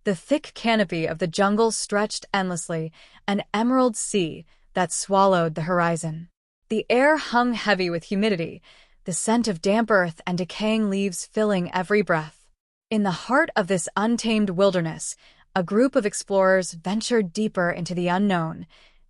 The thick canopy of the jungle stretched endlessly, an emerald sea that swallowed the horizon. The air hung heavy with humidity, the scent of damp earth and decaying leaves filling every breath. In the heart of this untamed wilderness, a group of explorers ventured deeper into the unknown,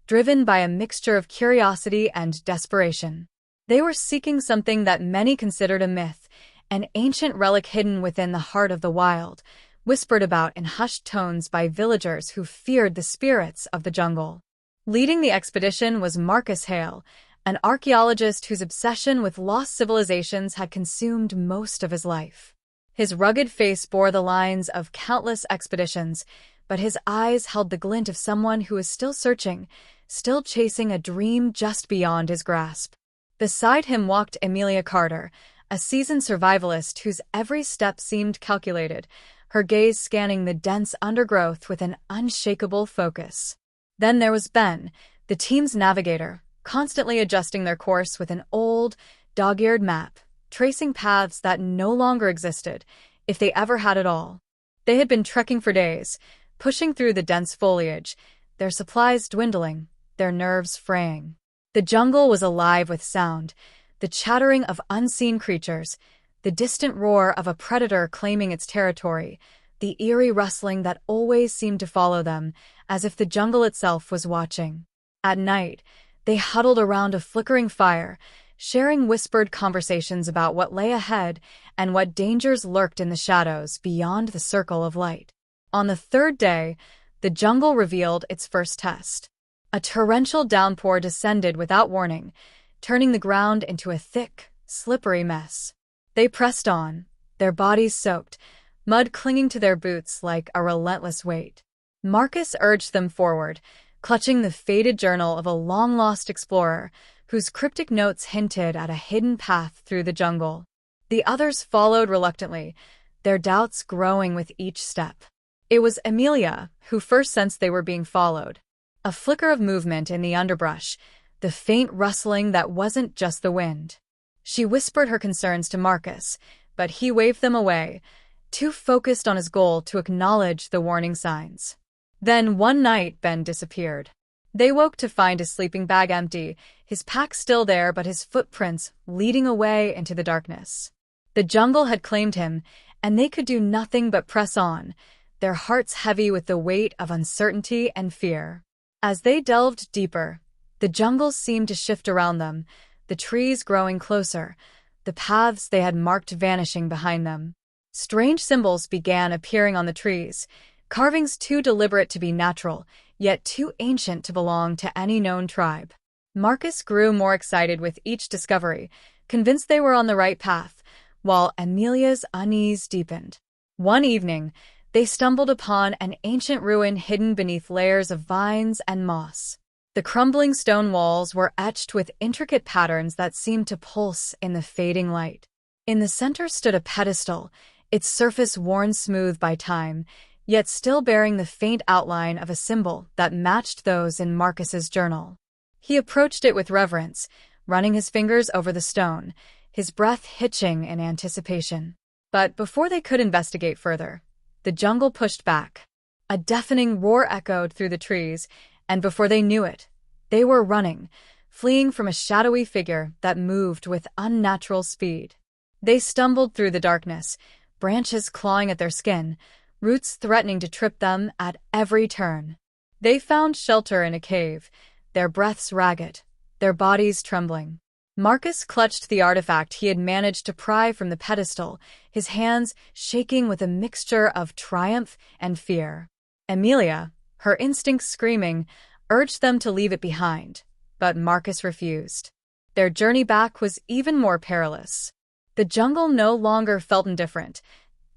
driven by a mixture of curiosity and desperation. They were seeking something that many considered a myth, an ancient relic hidden within the heart of the wild, whispered about in hushed tones by villagers who feared the spirits of the jungle. Leading the expedition was Marcus Hale, an archaeologist whose obsession with lost civilizations had consumed most of his life. His rugged face bore the lines of countless expeditions, but his eyes held the glint of someone who is still searching, still chasing a dream just beyond his grasp. Beside him walked Amelia Carter, a seasoned survivalist whose every step seemed calculated, her gaze scanning the dense undergrowth with an unshakable focus. Then there was Ben, the team's navigator, constantly adjusting their course with an old, dog-eared map, tracing paths that no longer existed, if they ever had at all. They had been trekking for days, pushing through the dense foliage, their supplies dwindling, their nerves fraying. The jungle was alive with sound, the chattering of unseen creatures, the distant roar of a predator claiming its territory, the eerie rustling that always seemed to follow them, as if the jungle itself was watching. At night, they huddled around a flickering fire, sharing whispered conversations about what lay ahead and what dangers lurked in the shadows beyond the circle of light. On the third day, the jungle revealed its first test. A torrential downpour descended without warning, turning the ground into a thick, slippery mess. They pressed on, their bodies soaked, mud clinging to their boots like a relentless weight. Marcus urged them forward, clutching the faded journal of a long-lost explorer whose cryptic notes hinted at a hidden path through the jungle. The others followed reluctantly, their doubts growing with each step. It was Amelia who first sensed they were being followed. A flicker of movement in the underbrush, the faint rustling that wasn't just the wind. She whispered her concerns to Marcus, but he waved them away, too focused on his goal to acknowledge the warning signs. Then one night Ben disappeared. They woke to find his sleeping bag empty, his pack still there but his footprints leading away into the darkness. The jungle had claimed him, and they could do nothing but press on, their hearts heavy with the weight of uncertainty and fear. As they delved deeper, the jungle seemed to shift around them, the trees growing closer, the paths they had marked vanishing behind them. Strange symbols began appearing on the trees, carvings too deliberate to be natural, yet too ancient to belong to any known tribe. Marcus grew more excited with each discovery, convinced they were on the right path, while Amelia's unease deepened. One evening, they stumbled upon an ancient ruin hidden beneath layers of vines and moss. The crumbling stone walls were etched with intricate patterns that seemed to pulse in the fading light. In the center stood a pedestal, its surface worn smooth by time, yet still bearing the faint outline of a symbol that matched those in Marcus's journal. He approached it with reverence, running his fingers over the stone, his breath hitching in anticipation. But before they could investigate further, the jungle pushed back. A deafening roar echoed through the trees, and before they knew it, they were running, fleeing from a shadowy figure that moved with unnatural speed. They stumbled through the darkness, branches clawing at their skin, roots threatening to trip them at every turn. They found shelter in a cave, their breaths ragged, their bodies trembling. Marcus clutched the artifact he had managed to pry from the pedestal, his hands shaking with a mixture of triumph and fear. Amelia, her instincts screaming, urged them to leave it behind, but Marcus refused. Their journey back was even more perilous. The jungle no longer felt indifferent,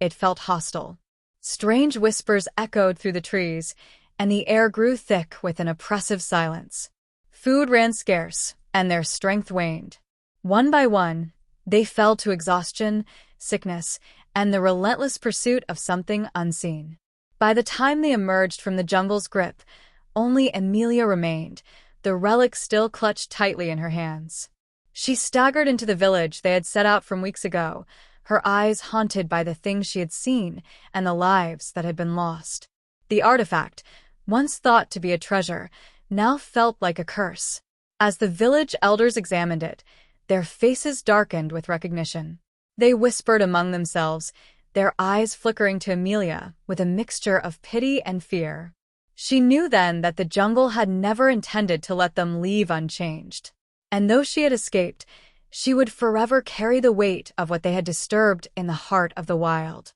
it felt hostile. Strange whispers echoed through the trees, and the air grew thick with an oppressive silence. Food ran scarce, and their strength waned. One by one, they fell to exhaustion, sickness, and the relentless pursuit of something unseen. By the time they emerged from the jungle's grip, only Amelia remained, the relic still clutched tightly in her hands. She staggered into the village they had set out from weeks ago, her eyes haunted by the things she had seen and the lives that had been lost. The artifact, once thought to be a treasure, now felt like a curse. As the village elders examined it, their faces darkened with recognition. They whispered among themselves, their eyes flickering to Amelia with a mixture of pity and fear. She knew then that the jungle had never intended to let them leave unchanged. And though she had escaped, she would forever carry the weight of what they had disturbed in the heart of the wild.